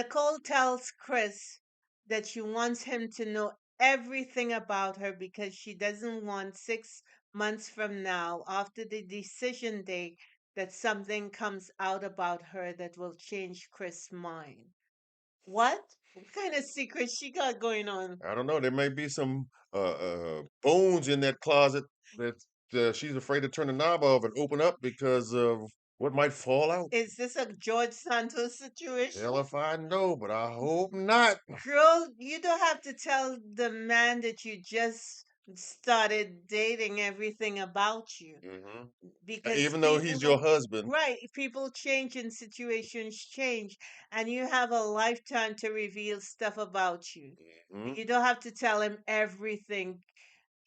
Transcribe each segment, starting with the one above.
Nicole tells Chris that she wants him to know everything about her because she doesn't want 6 months from now, after the decision day, that something comes out about her that will change Chris' mind. What? What kind of secret she got going on? I don't know. There may be some bones in that closet that she's afraid to turn the knob off and open up because of what might fall out. Is this a George Santos Hell situation? if I know, but I hope not. Girl, you don't have to tell the man that you just started dating everything about you, Hmm. because Even though people he's your go husband. right, people change and situations change, and you have a lifetime to reveal stuff about you. Hmm. You don't have to tell him everything.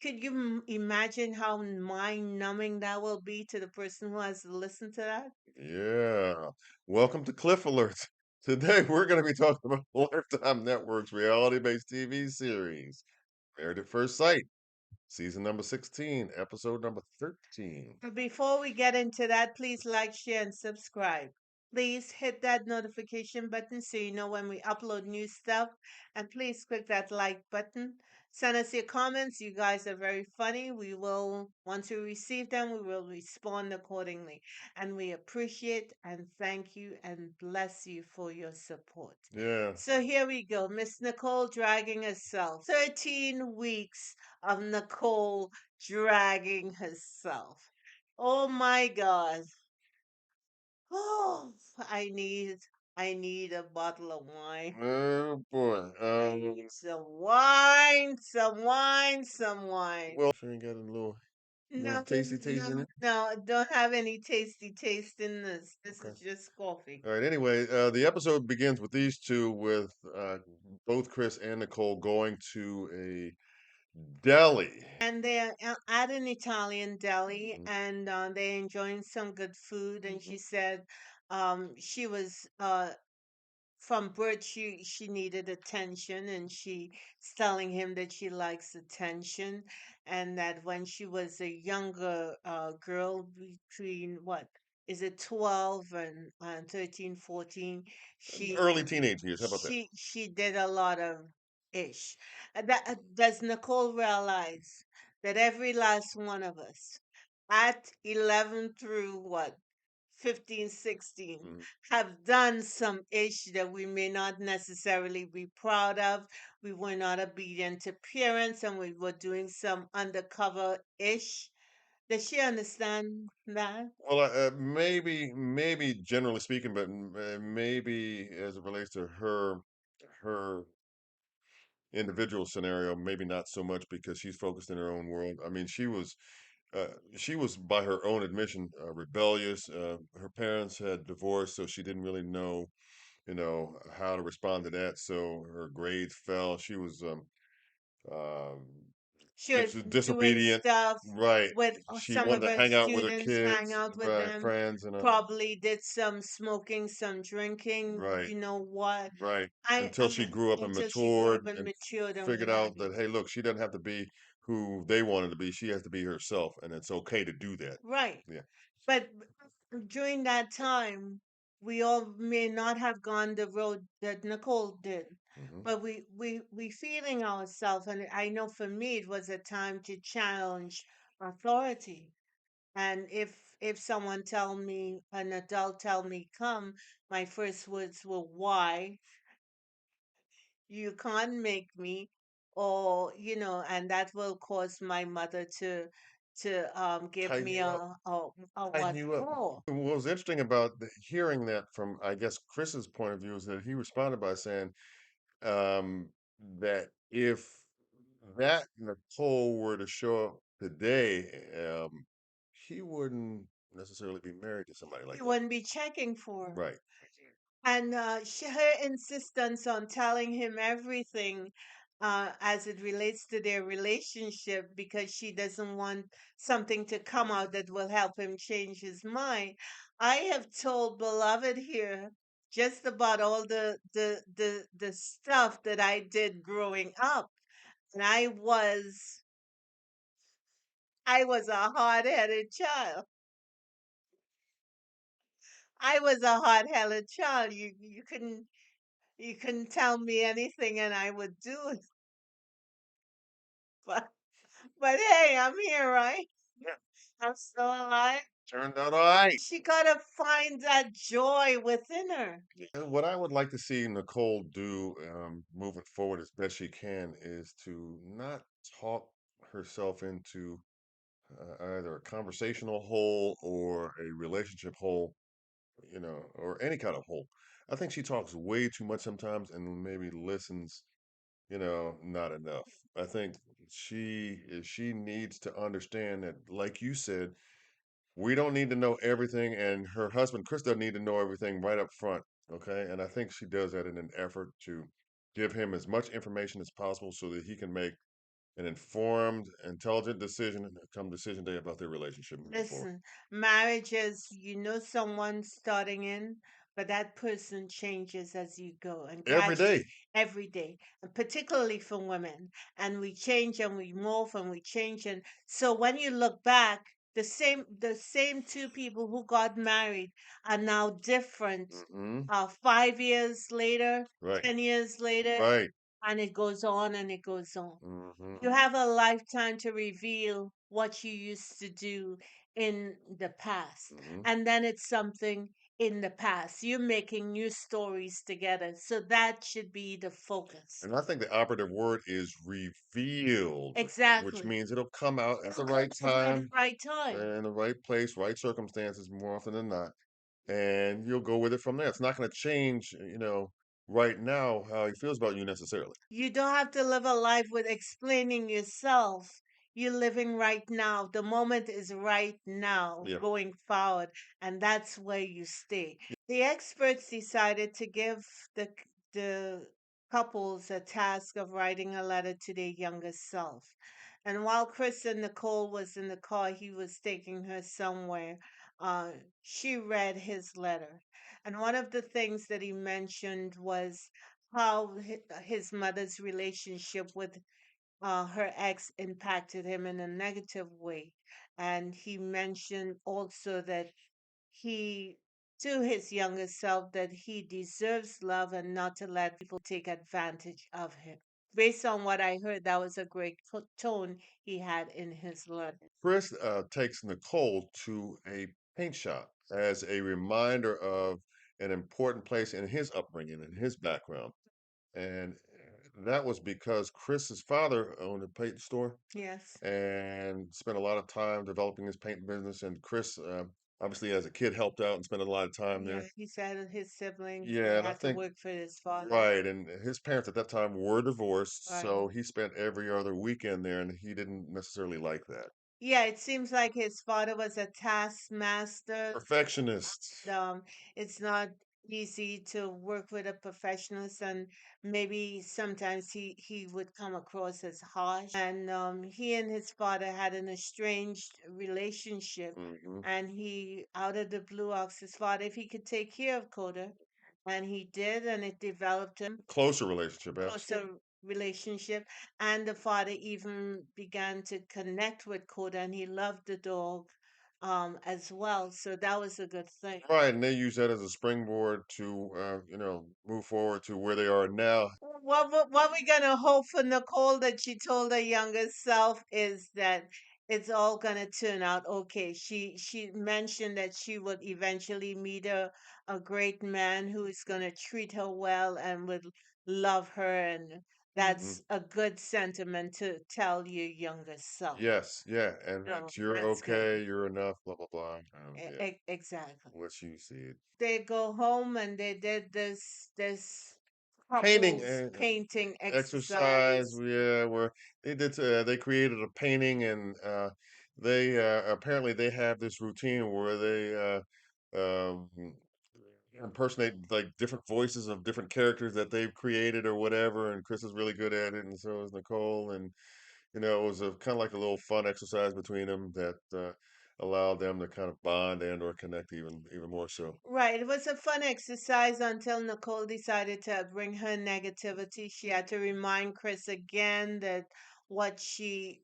Could you imagine how mind numbing that will be to the person who has to listen to that? Yeah. Welcome to Cliff Alerts. Today we're going to be talking about Lifetime Network's reality-based TV series, Married at First Sight, season number 16, episode number 13. But before we get into that, please like, share, and subscribe. Please hit that notification button so you know when we upload new stuff. And please click that like button. Send us your comments. You guys are very funny. We will, once we receive them, we will respond accordingly. And we appreciate and thank you and bless you for your support. Yeah. So here we go. Miss Nicole dragging herself. 13 weeks of Nicole dragging herself. Oh my God. Oh, I need a bottle of wine. Oh boy. I need some wine, some wine, some wine. Well, if you ain't got a little No, tasty taste in no, it. no, don't have any tasty taste in this. This Okay. is just coffee. All right. Anyway, the episode begins with these two, with both Chris and Nicole going to a deli. And they're at an Italian deli, Mhm. and they're enjoying some good food. And she said she was from birth she needed attention, and she's telling him that she likes attention, and that when she was a younger girl, between what is it, 12 and 13, 14, she Early teenage years. How about that? she did a lot of ish. Does Nicole realize that every last one of us at 11 through what, 15, 16, Mhm. have done some ish that we may not necessarily be proud of. We were not obedient to parents, and we were doing some undercover ish. Does she understand that? Well, maybe generally speaking, but maybe as it relates to her individual scenario, maybe not so much because she's focused in her own world. I mean, uh, she was, by her own admission, rebellious. Her parents had divorced, so she didn't really know, how to respond to that. So her grades fell. She was um, She was doing disobedient. stuff Right. with She some of wanted to her hang out with her students, hang kids, out with right, them, friends, and probably did some smoking, some drinking. right, You know what? right. I Until she grew up and until she grew matured up and and matured and figured what have out you. that, hey, look, she doesn't have to be who they wanted to be. She has to be herself, and it's okay to do that. Right. Yeah. But during that time, we all may not have gone the road that Nicole did. Hmm. But we feeling ourselves, and I know for me it was a time to challenge authority. And if someone tell me, an adult tell me come, my first words were why? You can't make me, or and that will cause my mother to give Tighten me you up. a Tighten what you up. for. What was interesting about hearing that from, I guess, Chris's point of view is that he responded by saying um, that if that Nicole were to show up today, he wouldn't necessarily be married to somebody like He that. wouldn't be checking for her. Right. And her insistence on telling him everything as it relates to their relationship, because she doesn't want something to come out that will help him change his mind. I have told beloved here just about all the stuff that I did growing up, and I was a hard-headed child. I was a hard-headed child. You couldn't. You couldn't tell me anything and I would do it. But but hey, I'm here, right? Yeah, I'm still alive. turned out all right. She gotta find that joy within her. And what I would like to see Nicole do moving forward as best she can is to not talk herself into either a conversational hole or a relationship hole, or any kind of hole. I think she talks way too much sometimes and maybe listens, not enough. I think she needs to understand that, like you said, we don't need to know everything, and her husband Chris doesn't need to know everything right up front. Okay, and I think she does that in an effort to give him as much information as possible so that he can make an informed, intelligent decision come decision day about their relationship moving forward. Listen, marriage is you know someone starting in, but that person changes as you go and Every day. gradually every day, and particularly for women. And we change and we morph and we change. And so when you look back, the same two people who got married are now different Hmm. 5 years later, Right. 10 years later, Right. and it goes on and it goes on. Hmm. You have a lifetime to reveal what you used to do in the past. Hmm. And then it's something in the past. You're making new stories together. So that should be the focus. And I think the operative word is revealed, which Exactly. means it'll come out at the right At the time right time. and the right place, right circumstances more often than not. And you'll go with it from there. It's not going to change, right now how he feels about you necessarily. You don't have to live a life with explaining yourself. You're living right now. The moment is right now, Yeah. going forward, and that's where you stay. The experts decided to give the couples a task of writing a letter to their younger self. And while Chris and Nicole was in the car, he was taking her somewhere. Uh, she read his letter. And one of the things that he mentioned was how his mother's relationship with her ex impacted him in a negative way. And he mentioned also that he, to his younger self, that he deserves love and not to let people take advantage of him. Based on what I heard, that was a great tone he had in his letter. Chris takes Nicole to a paint shop as a reminder of an important place in his upbringing and his background. And that was because Chris's father owned a paint store Yes. and spent a lot of time developing his paint business. And Chris, obviously, as a kid, helped out and spent a lot of time Yeah, there. he said his siblings Yeah, and I had to think work for his father. right, and his parents at that time were divorced, Right. so he spent every other weekend there, and he didn't necessarily like that. Yeah, it seems like his father was a taskmaster. Perfectionist. um, it's not easy to work with a professionalist, and maybe sometimes he would come across as harsh. And he and his father had an estranged relationship, Hmm. and he out of the blue asked his father if he could take care of Coda, and he did, and it developed Closer relationship, absolutely. closer relationship. And the father even began to connect with Coda, and he loved the dog as well. So that was a good thing. Right, and they use that as a springboard to, move forward to where they are now. What we gonna hope for Nicole that she told her younger self is that it's all gonna turn out okay. She mentioned that she would eventually meet a great man who is gonna treat her well and would love her, and Hmm. that's a good sentiment to tell your younger self. Yes, yeah, and So that you're that's good. okay, you're enough, blah blah blah. Yeah, Exactly. what you said. They go home and they did this Painting couples painting exercise, exercise. yeah, where they created a painting, and they apparently they have this routine where they impersonate like different voices of different characters that they've created or whatever. And Chris is really good at it, and so is Nicole. And it was a kind of like a little fun exercise between them that allowed them to kind of bond and or connect even more so. Right. It was a fun exercise until Nicole decided to bring her negativity. She had to remind Chris again that what she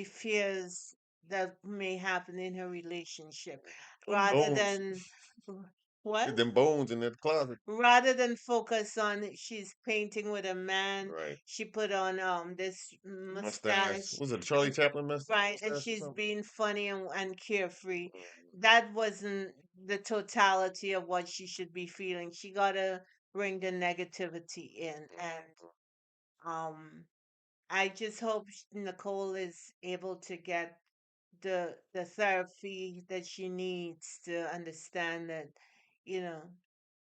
fears that may happen in her relationship, Oh rather no. than What? Them bones in that closet. Rather than focus on she's painting with a man, Right. she put on this Mustache. mustache, Was it a Charlie and Chaplin right, and mustache or she's something? being funny and carefree. Mhm. That wasn't the totality of what she should be feeling. She gotta bring the negativity in, and um I just hope Nicole is able to get the therapy that she needs to understand that, you know,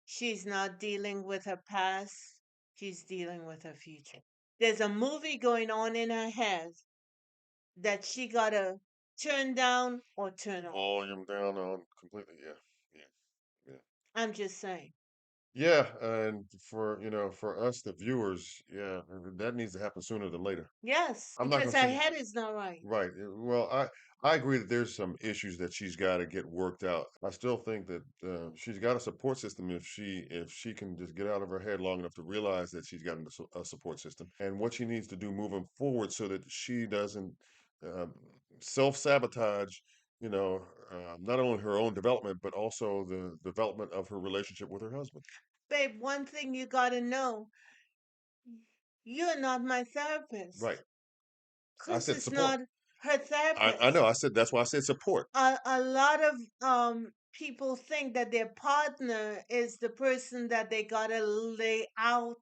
she's not dealing with her past, she's dealing with her future. There's a movie going on in her head that she gotta turn down or turn off. Volume down on completely. Yeah. Yeah. Yeah. I'm just saying. Yeah, and for for us, the viewers, yeah, that needs to happen sooner than later. Yes, I'm not because gonna her say head is not right. right. Well, I agree that there's some issues that she's got to get worked out. I still think that she's got a support system if she can just get out of her head long enough to realize that she's got a support system and what she needs to do moving forward so that she doesn't um, self-sabotage. You know, not only her own development but also the development of her relationship with her husband. Babe, one thing you gotta know, you're not my Right. therapist. I Chris said is support. not her I know. therapist. I said that's why I said support. A lot of people think that their partner is the person that they gotta lay out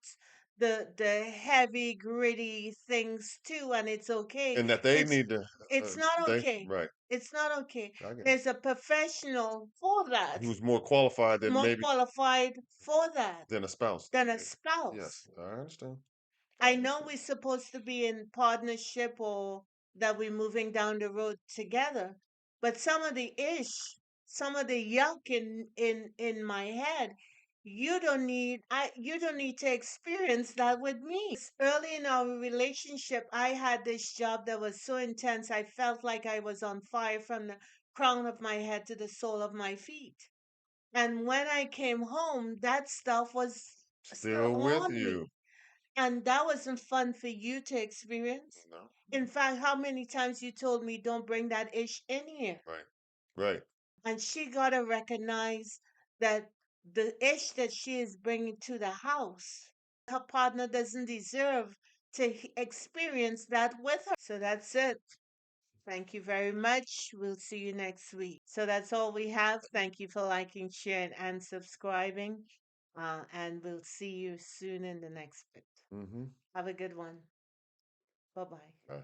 the heavy gritty things to, and it's okay. And that they it's need to it's not they okay. right. It's not okay. I get it. There's a professional for that, Who's more qualified than more maybe qualified for that than a spouse. than a Yeah. spouse. Yes, I understand. I I know understand. we're supposed to be in partnership or that we're moving down the road together, but some of the yuck in my head, you don't need to experience that with me. Because early in our relationship, I had this job that was so intense, I felt like I was on fire from the crown of my head to the sole of my feet. And when I came home, that stuff was still Still with on you. me. And that wasn't fun for you to experience. No. In fact, how many times you told me don't bring that ish in here? Right. Right. And she got to recognize that the ish that she is bringing to the house, her partner doesn't deserve to experience that with her. So that's it. Thank you very much. We'll see you next week. So that's all we have. Thank you for liking, sharing, and subscribing. And we'll see you soon in the next bit. Mm-hmm. Have a good one. Bye bye. Bye.